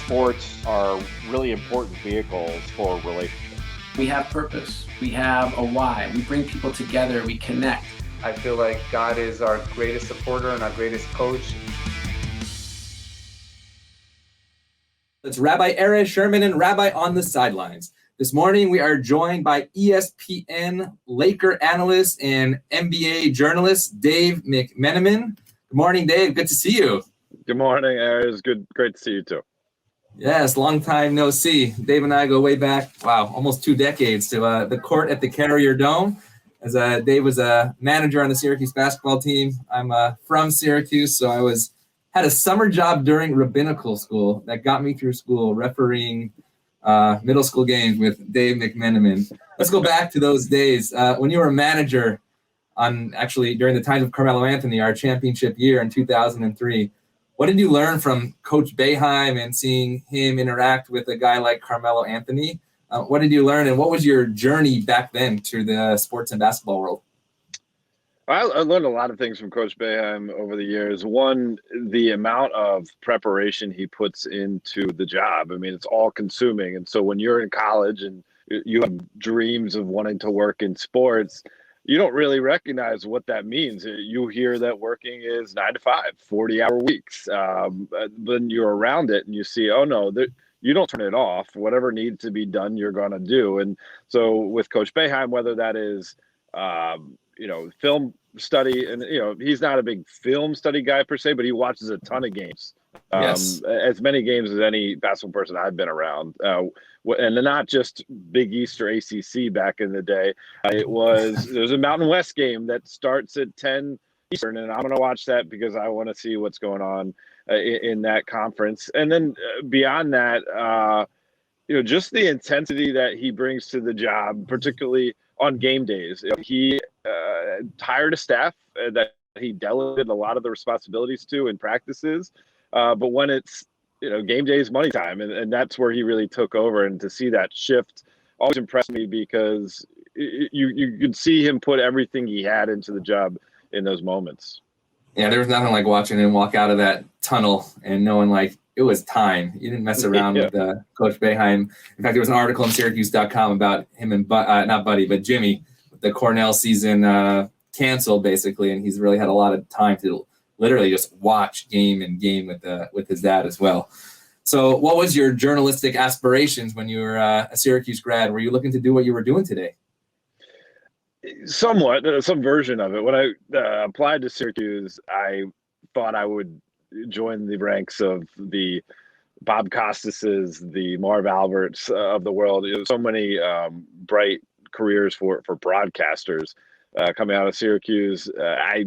sports are really important vehicles for relationships. We have purpose. We have a why. We bring people together. We connect. I feel like God is our greatest supporter and our greatest coach. It's Rabbi Sherman and Rabbi on the Sidelines. This morning, we are joined by ESPN Laker analyst and NBA journalist, Dave McMenamin. Good morning, Dave. Good to see you. Good morning, Aaron. It's great to see you too. Yes, long time no see. Dave and I go way back, almost 2 decades to the court at the Carrier Dome. As Dave was a manager on the Syracuse basketball team. I'm from Syracuse, so I had a summer job during rabbinical school that got me through school, refereeing middle school games with Dave McMenamin. Let's go back to those days when you were a manager during the times of Carmelo Anthony, our championship year in 2003. What did you learn from Coach Boeheim and seeing him interact with a guy like Carmelo Anthony? What did you learn, and what was your journey back then to the sports and basketball world? I learned a lot of things from Coach Boeheim over the years. One, the amount of preparation he puts into the job. I mean, it's all consuming. And so when you're in college and you have dreams of wanting to work in sports, you don't really recognize what that means. You hear that working is 9 to 5, 40-hour weeks. Then you're around it and you see, oh no, you don't turn it off. Whatever needs to be done, you're going to do. And so with Coach Boeheim, whether that is, film study, and, he's not a big film study guy per se, but he watches a ton of games. Yes. As many games as any basketball person I've been around. And not just Big East or ACC back in the day. There's a Mountain West game that starts at 10 Eastern, and I'm going to watch that because I want to see what's going on in that conference. And then beyond that, just the intensity that he brings to the job, particularly on game days. He hired a staff that he delegated a lot of the responsibilities to in practices. But when it's, game day is money time, and that's where he really took over. And to see that shift always impressed me because you could see him put everything he had into the job in those moments. Yeah, there was nothing like watching him walk out of that tunnel and knowing it was time. You didn't mess around with Coach Boeheim. In fact, there was an article on Syracuse.com about him and not Buddy, but Jimmy, the Cornell season canceled basically, and he's really had a lot of time to literally just watch game with his dad as well. So what was your journalistic aspirations when you were a Syracuse grad? Were you looking to do what you were doing today? Somewhat, some version of it. When I applied to Syracuse, I thought I would join the ranks of the Bob Costases, the Marv Alberts of the world. So many bright careers for broadcasters coming out of Syracuse. I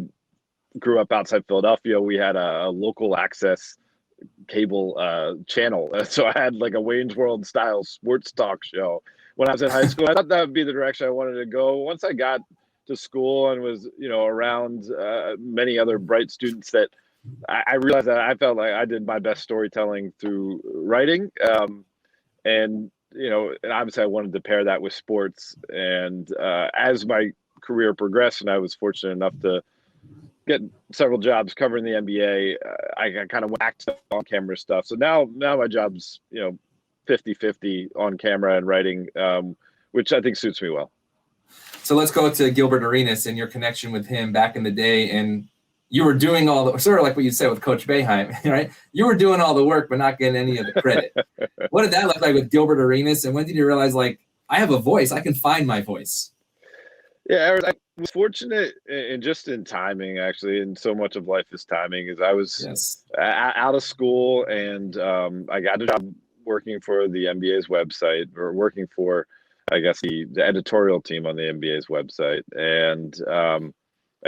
grew up outside Philadelphia. We had a local access cable channel. So I had like a Wayne's World style sports talk show when I was in high school. I thought that would be the direction I wanted to go. Once I got to school and was, around many other bright students, that I realized that I felt like I did my best storytelling through writing. And obviously I wanted to pair that with sports. And as my career progressed, and I was fortunate enough to get several jobs covering the NBA, I kind of went back to on-camera stuff. So now my job's, 50-50 on camera and writing, which I think suits me well. So let's go to Gilbert Arenas and your connection with him back in the day. And you were doing sort of like what you said with Coach Boeheim, right? You were doing all the work, but not getting any of the credit. What did that look like with Gilbert Arenas? And when did you realize, I have a voice, I can find my voice? Yeah, I was fortunate in timing, actually, and so much of life is timing. Is I was out of school, and I got a job working for the NBA's website, or working for, I guess, the editorial team on the NBA's website, and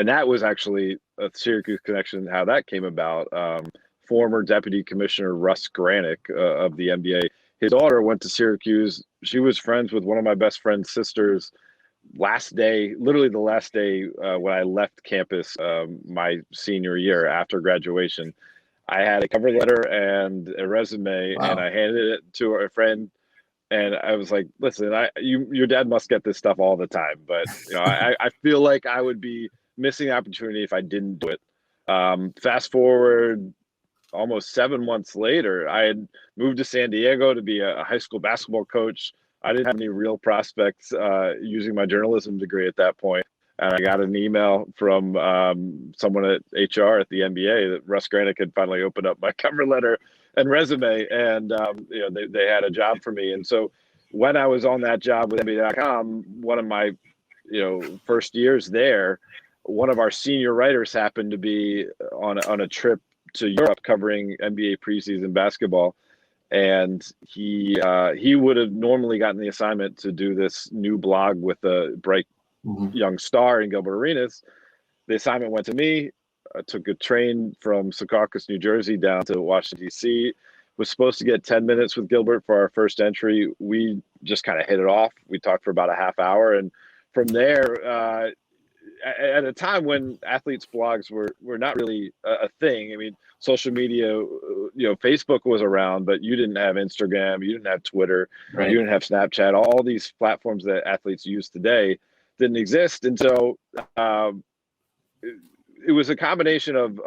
that was actually a Syracuse connection. How that came about, former Deputy Commissioner Russ Granick of the NBA, his daughter went to Syracuse. She was friends with one of my best friend's sisters. Literally the last day when I left campus my senior year after graduation, I had a cover letter and a resume. Wow. And I handed it to a friend, and I was like, listen, your dad must get this stuff all the time, but I feel like I would be missing the opportunity if I didn't do it. Fast forward almost 7 months later, I had moved to San Diego to be a high school basketball coach. I didn't have any real prospects using my journalism degree at that point. And I got an email from someone at HR at the NBA that Russ Granick had finally opened up my cover letter and resume, and they had a job for me. And so when I was on that job with NBA.com, one of my first years there, one of our senior writers happened to be on a trip to Europe covering NBA preseason basketball. And he would have normally gotten the assignment to do this new blog with a bright young star in Gilbert Arenas. The assignment went to me. I took a train from Secaucus, New Jersey down to Washington, D.C. Was supposed to get 10 minutes with Gilbert for our first entry. We just kind of hit it off. We talked for about a half hour. And from there, at a time when athletes' blogs were not really a thing. I mean, social media, Facebook was around, but you didn't have Instagram, you didn't have Twitter, Right. you didn't have Snapchat. All these platforms that athletes use today didn't exist. And so it was a combination of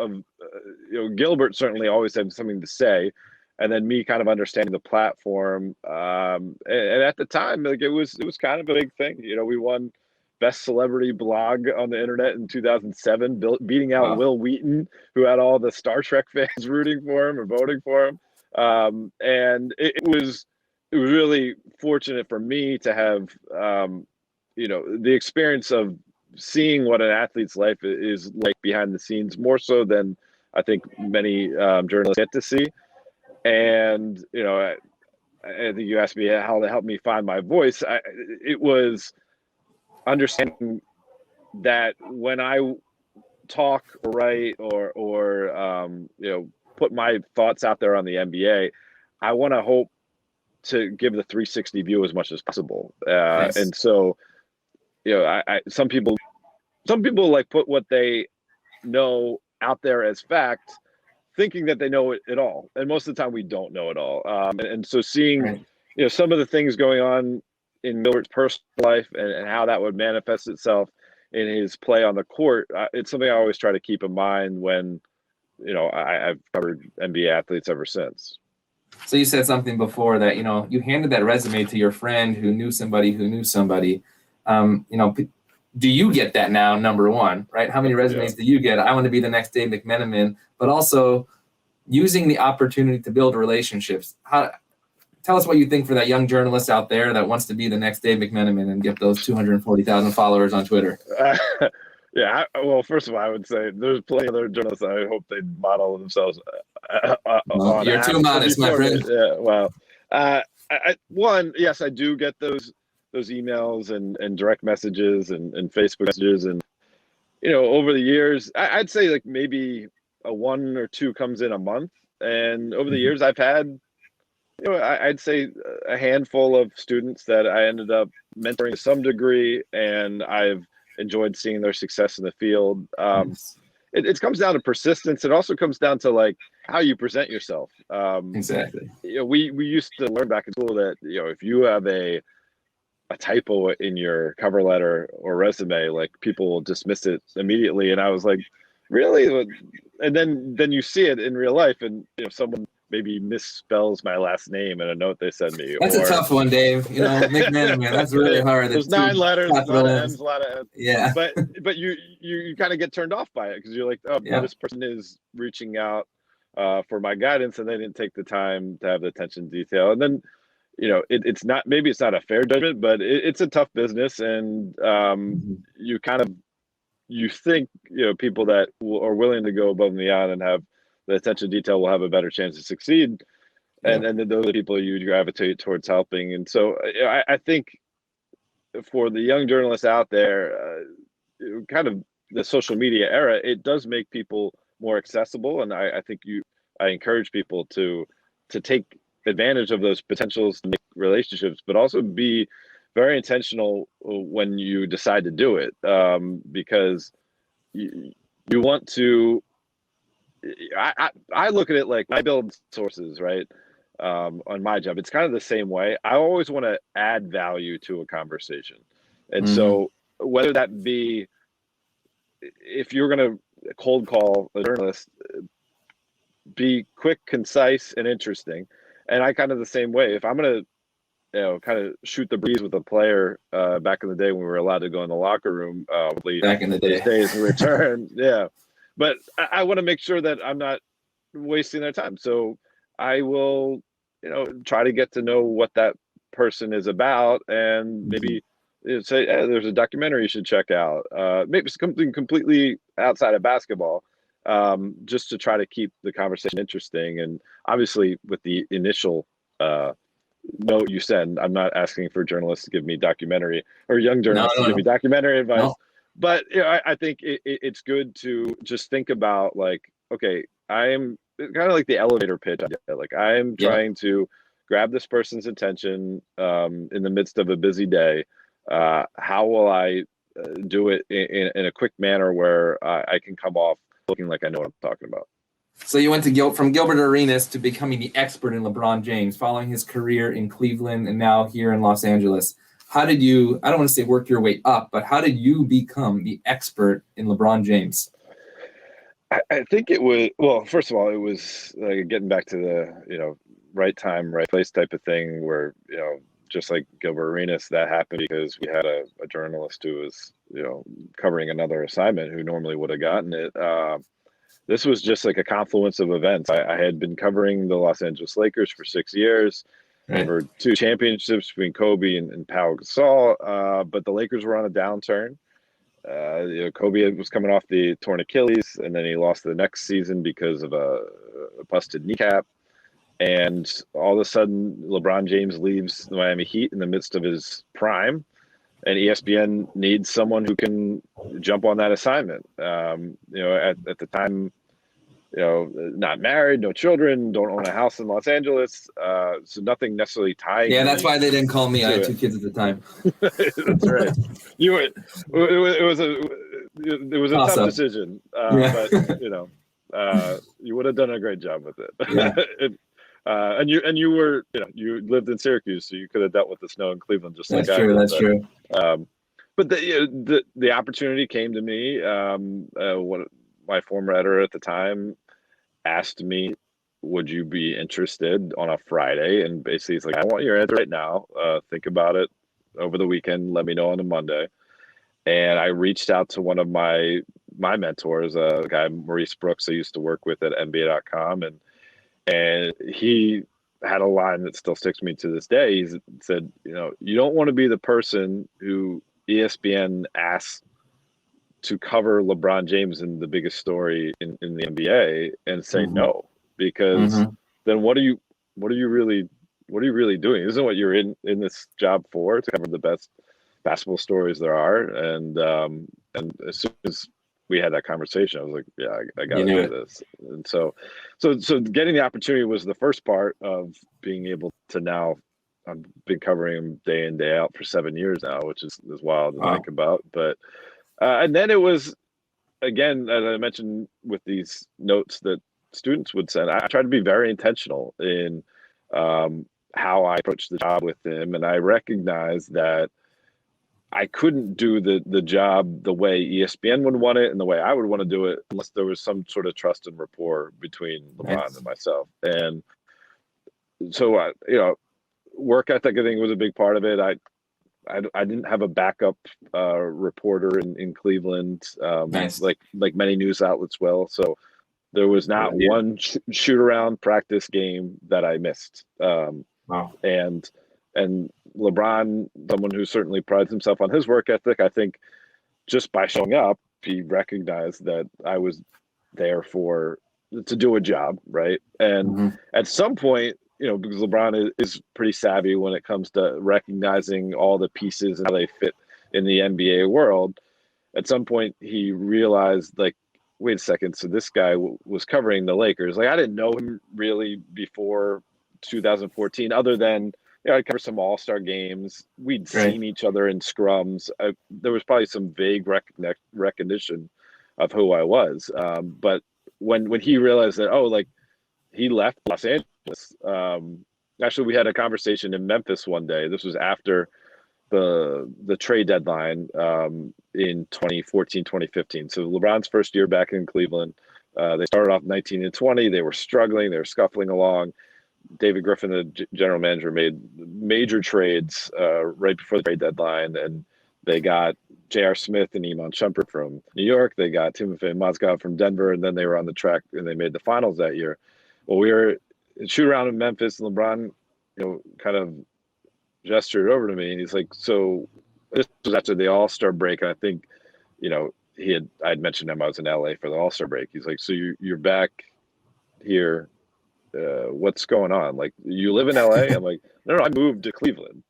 Gilbert certainly always had something to say, and then me kind of understanding the platform. And at the time, like it was kind of a big thing. We won Best Celebrity Blog on the internet in 2007, beating out Will Wheaton, who had all the Star Trek fans rooting for him or voting for him. And it was really fortunate for me to have the experience of seeing what an athlete's life is like behind the scenes, more so than I think many journalists get to see. And I think you asked me how to help me find my voice. It was understanding that when I talk or write or put my thoughts out there on the NBA, I want to hope to give the 360 view as much as possible. Nice. And so, some people like put what they know out there as fact, thinking that they know it all. And most of the time we don't know it all. And so seeing, some of the things going on in Gilbert's personal life and how that would manifest itself in his play on the court, it's something I always try to keep in mind when, I've covered NBA athletes ever since. So you said something before that, you handed that resume to your friend who knew somebody who knew somebody. Do you get that now, number one, right? How many resumes do you get? I want to be the next Dave McMenamin, but also using the opportunity to build relationships. Tell us what you think for that young journalist out there that wants to be the next Dave McMenamin and get those 240,000 followers on Twitter. Well, first of all, I would say there's plenty of other journalists I hope they model themselves on. You're too modest, my friend. Yeah, well, yes, I do get those emails and direct messages and Facebook messages. And, over the years, I'd say like maybe a one or two comes in a month. And over the years, I've had, I'd say a handful of students that I ended up mentoring to some degree, and I've enjoyed seeing their success in the field. It comes down to persistence. It also comes down to like how you present yourself. Exactly. We used to learn back in school that, if you have a typo in your cover letter or resume, like people will dismiss it immediately. And I was like, really? And then you see it in real life, and someone maybe misspells my last name in a note they send me. That's a tough one, Dave. McMenamin, that's really hard. There's 9 letters, a lot of M's, a lot of M's. Yeah. But you kind of get turned off by it because you're like, this person is reaching out for my guidance, and they didn't take the time to have the attention to detail. And then, it's not a fair judgment, but it's a tough business, and you think people that are willing to go above and beyond and have the attention to detail will have a better chance to succeed, and then those are the people you gravitate towards helping. And so I think for the young journalists out there, kind of the social media era, it does make people more accessible, and I think I encourage people to take advantage of those potentials to make relationships, but also be very intentional when you decide to do it, because you want to. I look at it like when I build sources, right, on my job. It's kind of the same way. I always want to add value to a conversation, and so whether that be if you're going to cold call a journalist, be quick, concise, and interesting. And I kind of the same way. If I'm gonna, kind of shoot the breeze with a player, back in the day when we were allowed to go in the locker room, Back in the day. these days in return, yeah. But I want to make sure that I'm not wasting their time. So I will, try to get to know what that person is about, and maybe say, hey, there's a documentary you should check out. Maybe something completely outside of basketball, just to try to keep the conversation interesting. And obviously, with the initial note you send, I'm not asking for journalists to give me documentary, or young journalists to give me documentary advice. No. But I think it's good to just think about, like, okay, I am kind of like the elevator pitch idea. Like, I am trying to grab this person's attention in the midst of a busy day. How will I do it in a quick manner where I can come off looking like I know what I'm talking about? So you went to from Gilbert Arenas to becoming the expert in LeBron James, following his career in Cleveland and now here in Los Angeles. How did you, I don't want to say work your way up, but how did you become the expert in LeBron James? I think it was, well, first of all, it was like getting back to the, right time, right place type of thing, where, just like Gilbert Arenas, that happened because we had a journalist who was, covering another assignment who normally would have gotten it. This was just like a confluence of events. I had been covering the Los Angeles Lakers for 6 years. There were 2 championships between Kobe and Pau Gasol, but the Lakers were on a downturn. Kobe was coming off the torn Achilles, and then he lost the next season because of a busted kneecap. And all of a sudden, LeBron James leaves the Miami Heat in the midst of his prime, and ESPN needs someone who can jump on that assignment. At the time, not married, no children, don't own a house in Los Angeles, so nothing necessarily tied. Yeah, that's why they didn't call me. I had 2 kids at the time. That's right. It was a awesome. tough decision, but you would have done a great job with it. Yeah. And you were, you lived in Syracuse, so you could have dealt with the snow in Cleveland just like I did. That's true. But the opportunity came to me. What my former editor at the time asked me, would you be interested on a Friday? And basically he's like, I want your answer right now. Think about it over the weekend. Let me know on a Monday. And I reached out to one of my mentors, a guy, Maurice Brooks, I used to work with at NBA.com. And he had a line that still sticks me to this day. He said, you don't want to be the person who ESPN asks to cover LeBron James in the biggest story in the NBA and say no, because then what are you really doing? Isn't what you're in this job for, to cover the best basketball stories there are? And as soon as we had that conversation, I was like, yeah, I got to do this. And so getting the opportunity was the first part of being able to now. I've been covering him day in, day out for 7 years now, which is wild to think about. But and then it was, again, as I mentioned with these notes that students would send, I tried to be very intentional in how I approached the job with him. And I recognized that I couldn't do the job the way ESPN would want it and the way I would want to do it unless there was some sort of trust and rapport between LeBron and myself. And so, work ethic, I think, was a big part of it. I didn't have a backup reporter in Cleveland, like many news outlets will. So there was not one shoot around practice game that I missed. And LeBron, someone who certainly prides himself on his work ethic, I think just by showing up, he recognized that I was there to do a job, right? And at some point, because LeBron is pretty savvy when it comes to recognizing all the pieces and how they fit in the NBA world. At some point, he realized, like, wait a second, so this guy was covering the Lakers. Like, I didn't know him really before 2014, other than, I'd cover some all-star games. We'd seen each other in scrums. There was probably some vague recognition of who I was. But when he realized that, he left Los Angeles. Actually, we had a conversation in Memphis one day. This was after the trade deadline in 2014, 2015. So LeBron's first year back in Cleveland, They started off 19 and 20. They were struggling. They were scuffling along. David Griffin, the general manager, made major trades right before the trade deadline, and they got J.R. Smith and Iman Shumpert from New York. They got Timofey Mozgov from Denver, and then they were on the track and they made the finals that year. Well, we were in shoot around in Memphis, and LeBron, kind of gestured over to me, and he's like, "So this was after the All-Star break, and I think, I'd mentioned him. I was in LA for the All-Star break. He's like, so you're back here. What's going on? Like, you live in LA?" I'm like, no, I moved to Cleveland.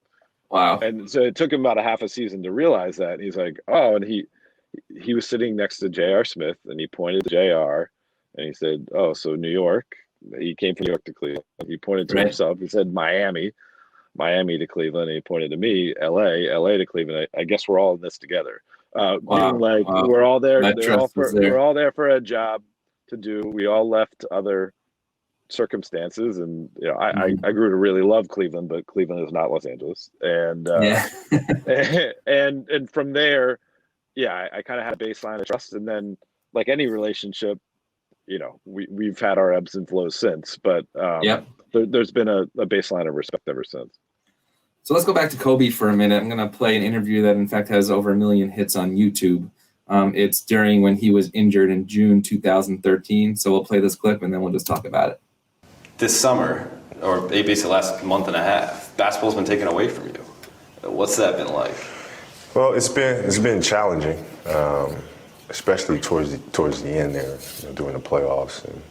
Wow. And so it took him about a half a season to realize that. And he's like, oh, and he was sitting next to J.R. Smith, and he pointed to J.R. and he said, oh, so New York. He came from New York to Cleveland. He pointed to himself. He said Miami to Cleveland. And he pointed to me, LA to Cleveland. I guess we're all in this together. Meaning like we're all there. We're all there for a job to do. We all left other circumstances, and I grew to really love Cleveland, but Cleveland is not Los Angeles. And and from there, I kind of had a baseline of trust, and then like any relationship, we've had our ebbs and flows since, but there's been a baseline of respect ever since. So let's go back to Kobe for a minute. I'm going to play an interview that, in fact, has over 1 million hits on YouTube. It's during when he was injured in June 2013. So we'll play this clip, and then we'll just talk about it. This summer, or basically last month and a half, basketball's been taken away from you. What's that been like? Well, it's been challenging, especially towards the end there, during the playoffs. And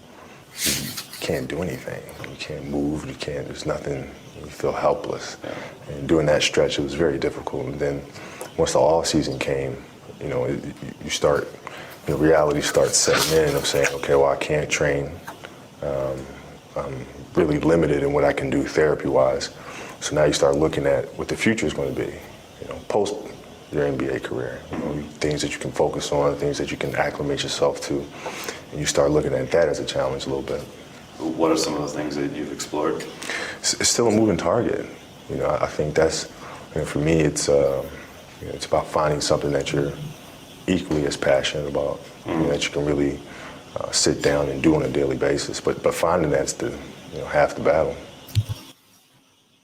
you can't do anything. You can't move. You can't. There's nothing. You feel helpless. Yeah. And during that stretch, it was very difficult. And then once the off season came, you start. Reality starts setting in of saying, okay, well, I can't train. I'm really limited in what I can do therapy-wise. So now you start looking at what the future is going to be, post your NBA career. Things that you can focus on, things that you can acclimate yourself to, and you start looking at that as a challenge a little bit. What are some of those things that you've explored? It's still a moving target. I think that's, for me, it's about finding something that you're equally as passionate about, that you can really sit down and do on a daily basis. But finding that's the half the battle.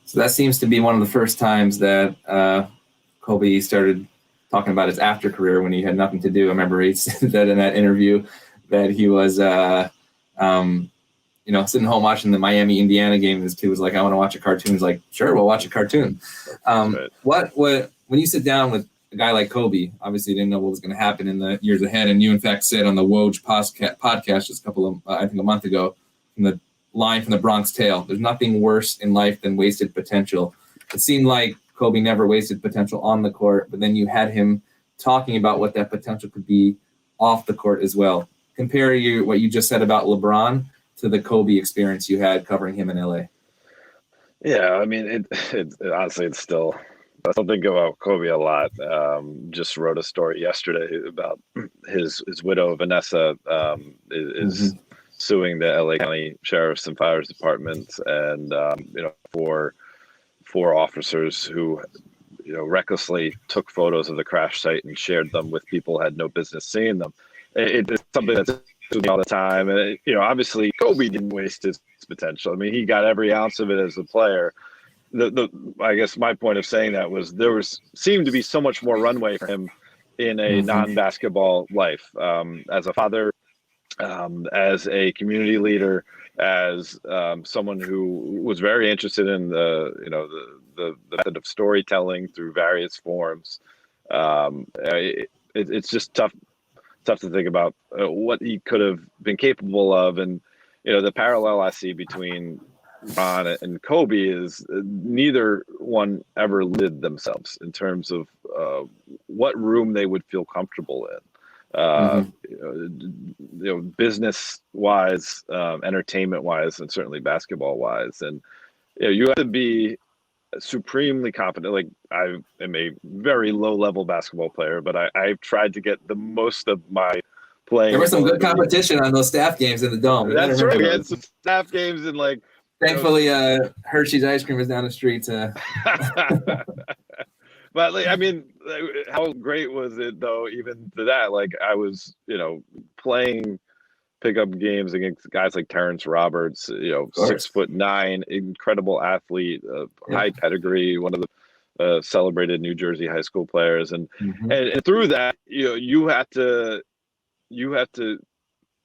So that seems to be one of the first times that Kobe started talking about his after career when he had nothing to do. I remember he said that in that interview that he was, sitting home watching the Miami Indiana game. His kid was like, "I want to watch a cartoon." He's like, "Sure, we'll watch a cartoon." What when you sit down with a guy like Kobe, obviously you didn't know what was going to happen in the years ahead, and you in fact said on the Woj podcast just a month ago, from the line from the Bronx Tale, "There's nothing worse in life than wasted potential." It seemed like Kobe never wasted potential on the court, but then you had him talking about what that potential could be off the court as well. Compare what you just said about LeBron to the Kobe experience you had covering him in LA. Yeah, I mean, it honestly, it's still, I still think about Kobe a lot. Just wrote a story yesterday about his widow, Vanessa, is suing the LA County Sheriff's and Fires Department, and for officers who recklessly took photos of the crash site and shared them with people who had no business seeing them. It's something that's all the time, and obviously Kobe didn't waste his potential. I mean, he got every ounce of it as a player. I guess my point of saying that was seemed to be so much more runway for him in a non-basketball life, as a father, as a community leader, as someone who was very interested in the method of storytelling through various forms. It's just tough to think about what he could have been capable of, and the parallel I see between Ron and Kobe is neither one ever limited themselves in terms of what room they would feel comfortable in. Business wise, entertainment wise, and certainly basketball wise. And you have to be supremely confident. Like, I am a very low level basketball player, but I've tried to get the most of my playing. There was some good competition on those staff games in the Dome. That's right. We had some staff games, and thankfully, Hershey's ice cream was down the street. But I mean, how great was it though? Even to that, I was, playing pickup games against guys like Terrence Roberts, 6'9", incredible athlete, high pedigree, one of the celebrated New Jersey high school players, and through that, you have to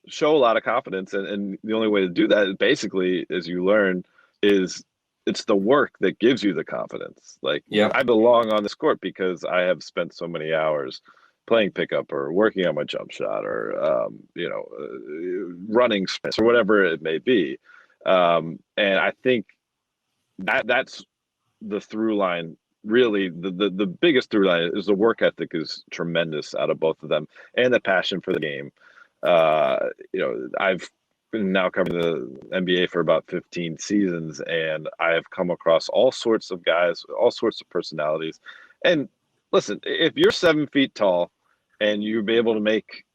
show a lot of confidence, and the only way to do that, basically, as you learn, is it's the work that gives you the confidence. Like, I belong on this court because I have spent so many hours playing pickup or working on my jump shot or running sprints or whatever it may be, and I think that's the through line. Really, the biggest through line is the work ethic is tremendous out of both of them, and the passion for the game. I've been now covering the NBA for about 15 seasons, and I have come across all sorts of guys, all sorts of personalities. And listen, if you're 7 feet tall and you'll be able to make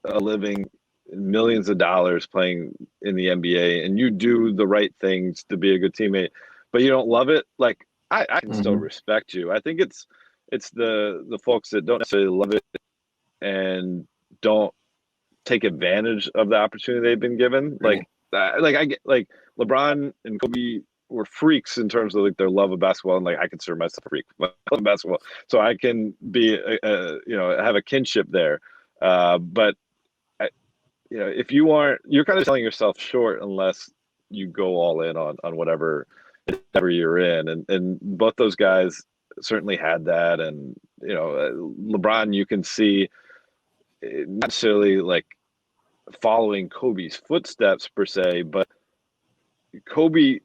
a living, millions of dollars playing in the NBA, and you do the right things to be a good teammate, but you don't love it, like, I can still respect you. I think it's the folks that don't necessarily love it and don't take advantage of the opportunity they've been given. Like I get, like, LeBron and Kobe were freaks in terms of like their love of basketball, and like I consider myself a freak of basketball, so I can be have a kinship there. But if you aren't, you're kind of selling yourself short unless you go all in on whatever you're in, and both those guys certainly had that. And LeBron, you can see, not necessarily like following Kobe's footsteps per se, but Kobe,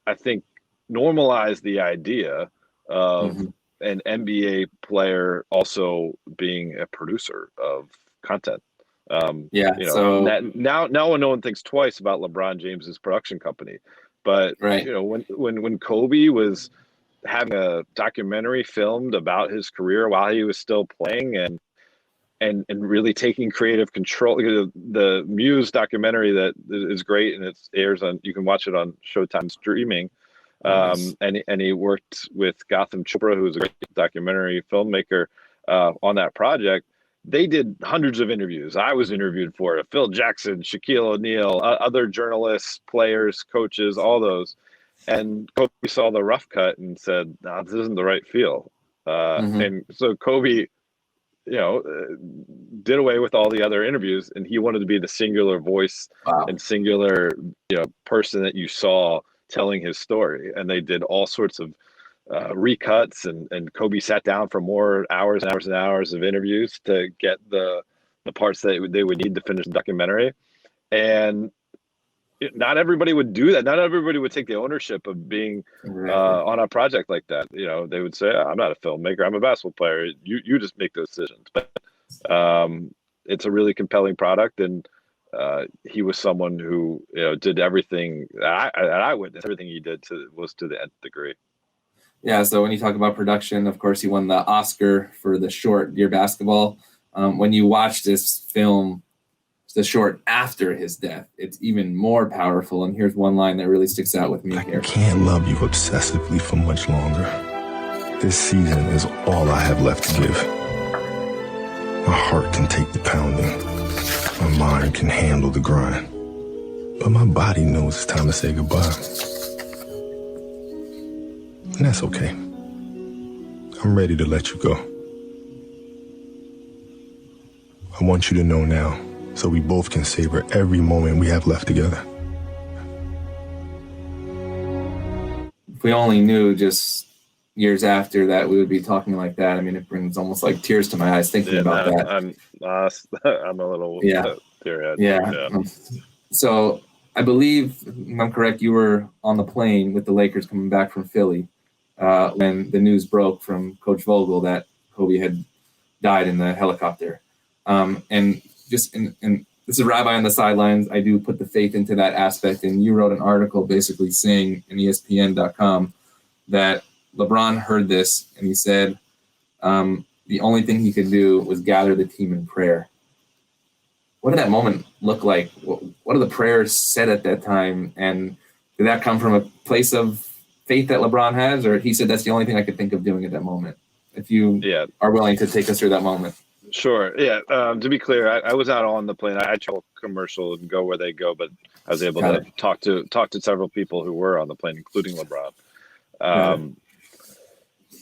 I think, normalized the idea of an NBA player also being a producer of content. So now no one thinks twice about LeBron James's production company. But when Kobe was having a documentary filmed about his career while he was still playing, and really taking creative control, the Muse documentary that is great, and it airs on, you can watch it on Showtime streaming. And he worked with Gotham Chopra, who is a great documentary filmmaker, on that project. They did hundreds of interviews. I was interviewed for it. Phil Jackson, Shaquille O'Neal, other journalists, players, coaches, all those. And Kobe saw the rough cut and said, "No, this isn't the right feel." And so Kobe, did away with all the other interviews, and he wanted to be the singular voice and singular, person that you saw telling his story. And they did all sorts of recuts, and Kobe sat down for more hours and hours and hours of interviews to get the parts that they would need to finish the documentary. And not everybody would do that. Not everybody would take the ownership of being on a project like that. They would say, "I'm not a filmmaker. I'm a basketball player. You just make those decisions." But it's a really compelling product, and he was someone who did everything that I witnessed. Everything he did was to the nth degree. Yeah, so when you talk about production, of course, he won the Oscar for the short Dear Basketball. When you watch this film, the short after his death, it's even more powerful. And here's one line that really sticks out with me here. I can't love you obsessively for much longer. This season is all I have left to give. My heart can take the pounding. My mind can handle the grind. But my body knows it's time to say goodbye. And that's okay. I'm ready to let you go. I want you to know now, so we both can savor every moment we have left together. If we only knew just years after that we would be talking like that, I mean, it brings almost like tears to my eyes thinking about that. I'm a little teary-eyed. Yeah. So I believe, if I'm correct, you were on the plane with the Lakers coming back from Philly when the news broke from Coach Vogel that Kobe had died in the helicopter. And this is Rabbi on the Sidelines. I do put the faith into that aspect. And you wrote an article basically saying in ESPN.com that LeBron heard this and he said the only thing he could do was gather the team in prayer. What did that moment look like? What are the prayers said at that time? And did that come from a place of faith that LeBron has? Or he said that's the only thing I could think of doing at that moment? If you are willing to take us through that moment. Sure. Yeah. To be clear, I was out on the plane. I travel commercial and go where they go, but I was able to talk to several people who were on the plane, including LeBron.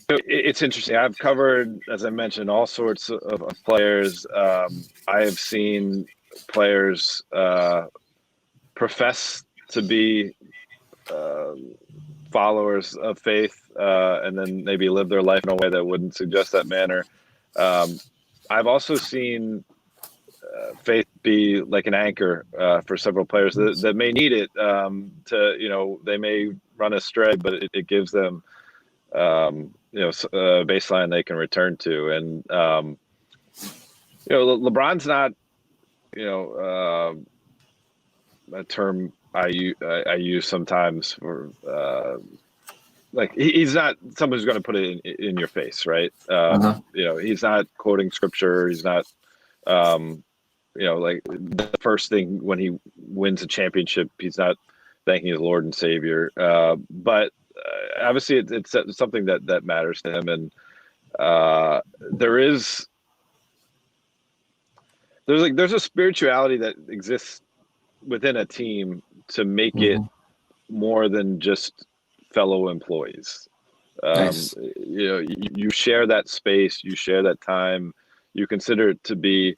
It's interesting. I've covered, as I mentioned, all sorts of players. I have seen players profess to be followers of faith, and then maybe live their life in a way that wouldn't suggest that manner. I've also seen faith be like an anchor for several players that may need it to, they may run astray, but it gives them, a baseline they can return to. And, LeBron's not, a term I use sometimes for, like he's not someone who's going to put it in your face, right? He's not quoting scripture. He's not, like the first thing when he wins a championship, he's not thanking his Lord and Savior. But obviously, it's something that matters to him, and there's a spirituality that exists within a team to make it more than just fellow employees. Nice. You share that space, you share that time, you consider it to be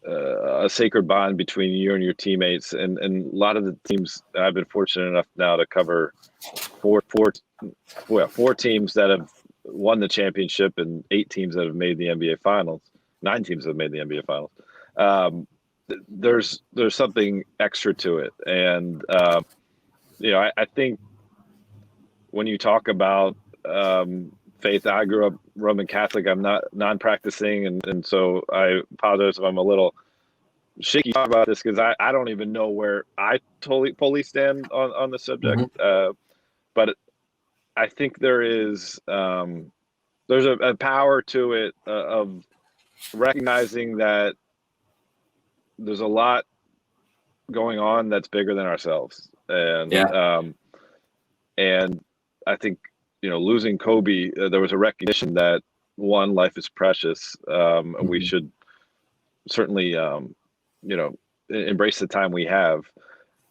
a sacred bond between you and your teammates. And a lot of the teams, I've been fortunate enough now to cover four teams that have won the championship and 8 teams that have made the NBA Finals. 9 teams have made the NBA Finals. There's something extra to it, and I think when you talk about faith, I grew up Roman Catholic. I'm not non-practicing, and so I apologize if I'm a little shaky about this because I don't even know where I fully stand on the subject. But I think there's a power to it of recognizing that there's a lot going on that's bigger than ourselves, and and I think losing Kobe, there was a recognition that one, life is precious, and we should certainly embrace the time we have,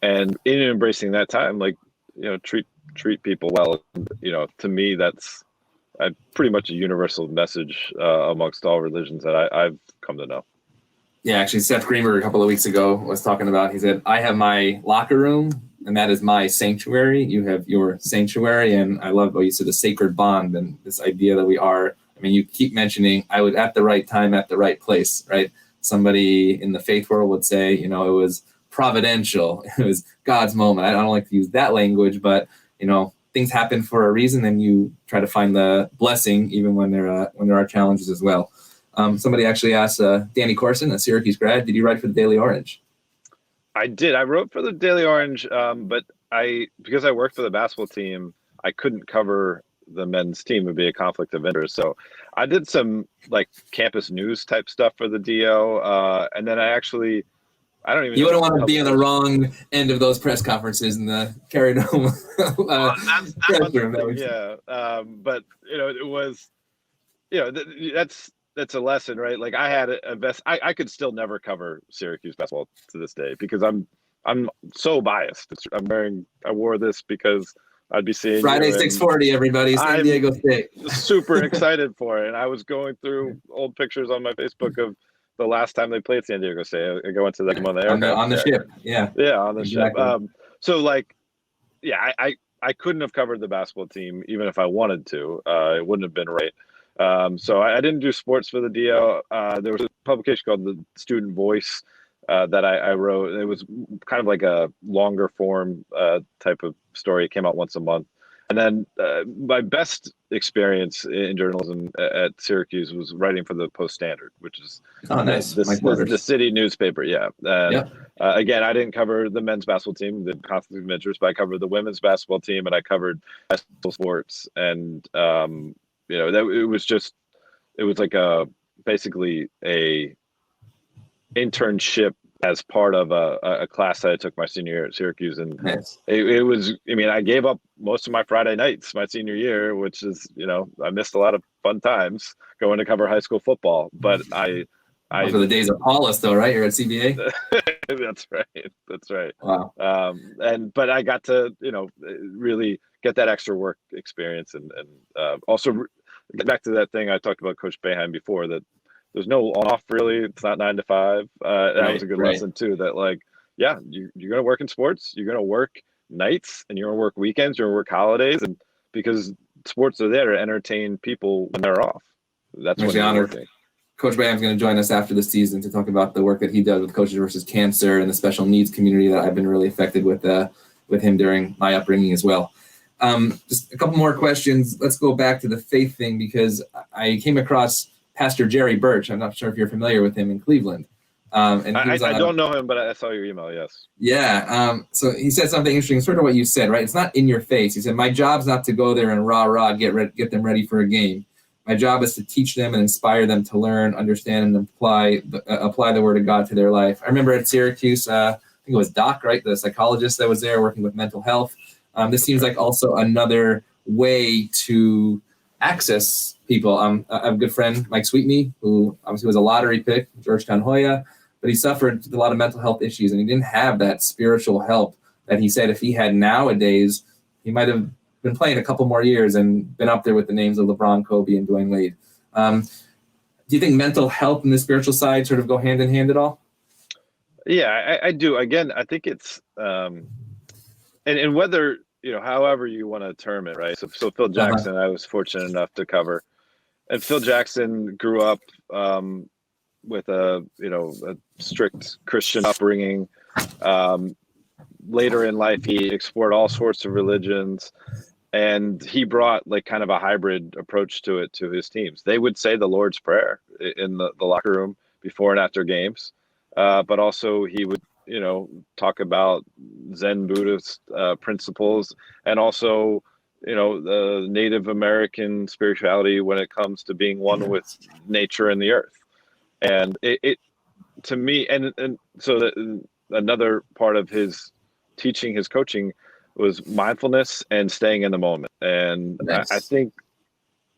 and in embracing that time, treat people well. To me, that's pretty much a universal message amongst all religions that I've come to know. Yeah, actually, Seth Greenberg a couple of weeks ago was talking about, he said, I have my locker room, and that is my sanctuary. You have your sanctuary, and I love what you said, the sacred bond, and this idea that we are, you keep mentioning, I was at the right time, at the right place, right? Somebody in the faith world would say, it was providential. It was God's moment. I don't like to use that language, but, things happen for a reason, and you try to find the blessing even when there are challenges as well. Somebody actually asked Danny Corson, a Syracuse grad, did you write for the Daily Orange? I did. I wrote for the Daily Orange, but because I worked for the basketball team, I couldn't cover the men's team. It would be a conflict of interest. So I did some campus news type stuff for the DO, and then I don't even. You wouldn't want to be on the wrong end of those press conferences in the Carrier Dome press room. But it was, that's a lesson, right? Like I had I could still never cover Syracuse basketball to this day because I'm so biased. I wore this because I'd be seeing Friday 6:40, everybody, San Diego State. Super excited for it, and I was going through old pictures on my Facebook of the last time they played San Diego State. I go into that on the air on the ship, on the ship. I couldn't have covered the basketball team even if I wanted to. It wouldn't have been right. So I didn't do sports for the DO. There was a publication called The Student Voice that I wrote. It was kind of like a longer form type of story. It came out once a month. And then my best experience in journalism at Syracuse was writing for the Post-Standard, which is the city newspaper. Again, I didn't cover the men's basketball team, the conflict of interest, but I covered the women's basketball team, and I covered basketball sports. And it was like basically a internship as part of a class that I took my senior year at Syracuse. And it was, I gave up most of my Friday nights my senior year, which is, I missed a lot of fun times going to cover high school football, but I For the days of Paulus, though, right? You're at CBA. That's right. That's right. Wow. But I got to, really get that extra work experience, and also get back to that thing I talked about Coach Boeheim before, that there's no off really. It's not 9 to 5. That was a good lesson too. That you're going to work in sports. You're going to work nights, and you're going to work weekends. You're going to work holidays, and because sports are there to entertain people when they're off. That's when you're working. Coach Boeheim is going to join us after the season to talk about the work that he does with Coaches versus Cancer and the special needs community that I've been really affected with him during my upbringing as well. Just a couple more questions. Let's go back to the faith thing, because I came across Pastor Jerry Birch. I'm not sure if you're familiar with him in Cleveland. And I don't know him, but I saw your email, yes. Yeah. So he said something interesting, sort of what you said, right? It's not in your face. He said, my job's not to go there and get them ready for a game. My job is to teach them and inspire them to learn, understand, and apply the word of God to their life. I remember at Syracuse, I think it was Doc, right? The psychologist that was there working with mental health. This seems like also another way to access people. I have a good friend, Mike Sweetney, who obviously was a lottery pick, Georgetown Hoya, but he suffered a lot of mental health issues, and he didn't have that spiritual help that he said if he had nowadays, he might have been playing a couple more years and been up there with the names of LeBron, Kobe, and Dwayne Wade. Do you think mental health and the spiritual side sort of go hand in hand at all? Yeah, I do. Again, I think it's and whether, however you want to term it, right? So Phil Jackson, I was fortunate enough to cover, and Phil Jackson grew up with a strict Christian upbringing. Later in life, he explored all sorts of religions, and he brought kind of a hybrid approach to his teams. They would say the Lord's Prayer in the locker room before and after games, but also he would talk about Zen Buddhist principles, and also the Native American spirituality when it comes to being one with nature and the earth. And it to me, and so that another part of his teaching, his coaching, was mindfulness and staying in the moment. And nice. I think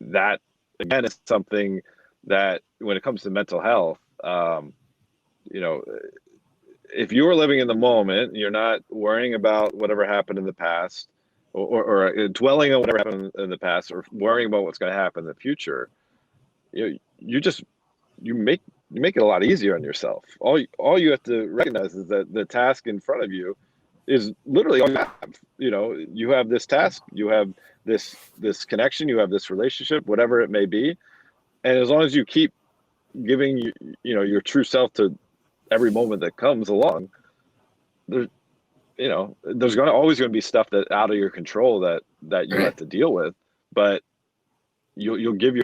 that, again, is something that when it comes to mental health, if you're living in the moment, you're not worrying about whatever happened in the past, or dwelling on whatever happened in the past, or worrying about what's going to happen in the future, you make it a lot easier on yourself. All you have to recognize is that the task in front of you is literally all you have. You have this task, you have this connection, you have this relationship, whatever it may be. And as long as you keep giving your true self to every moment that comes along, there's always going to be stuff that's out of your control that you have to deal with. But you'll give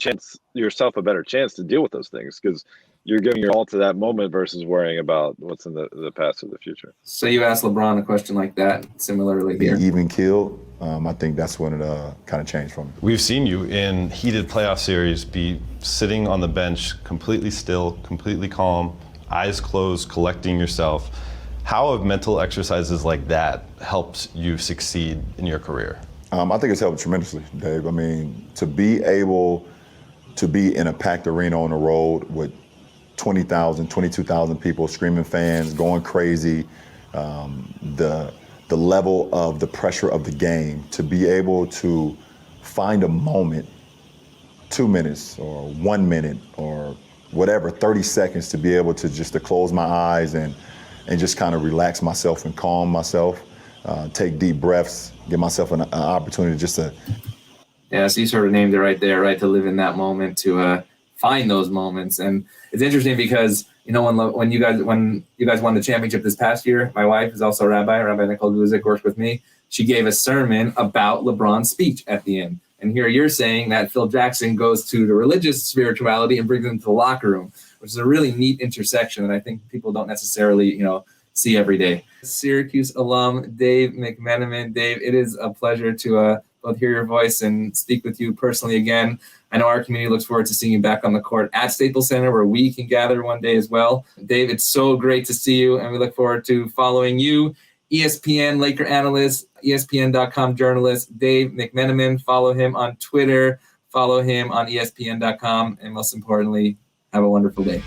yourself a better chance to deal with those things, because you're giving your all to that moment versus worrying about what's in the past or the future. So you asked LeBron a question like that, similarly here. Be even killed. I think that's when it kind of changed for me. We've seen you in heated playoff series be sitting on the bench, completely still, completely calm, eyes closed, collecting yourself. How have mental exercises like that helped you succeed in your career? I think it's helped tremendously, Dave. I mean, to be able to be in a packed arena on the road with 20,000, 22,000 people, screaming fans, going crazy, the level of the pressure of the game, to be able to find a moment, 2 minutes or 1 minute or whatever, 30 seconds, to be able to just to close my eyes and just kind of relax myself and calm myself, take deep breaths, give myself an opportunity just to. Yeah, so you sort of named it right there, right? To live in that moment, to find those moments. And it's interesting because, when you guys won the championship this past year, my wife is also a Rabbi Nicole Guzik, works with me. She gave a sermon about LeBron's speech at the end. And here you're saying that Phil Jackson goes to the religious spirituality and brings them to the locker room, which is a really neat intersection that I think people don't necessarily, see every day. Syracuse alum Dave McMenamin. Dave, it is a pleasure to both hear your voice and speak with you personally again. I know our community looks forward to seeing you back on the court at Staples Center, where we can gather one day as well. Dave, it's so great to see you, and we look forward to following you. ESPN Laker analyst, ESPN.com journalist, Dave McMenamin. Follow him on Twitter, follow him on ESPN.com, and most importantly, have a wonderful day.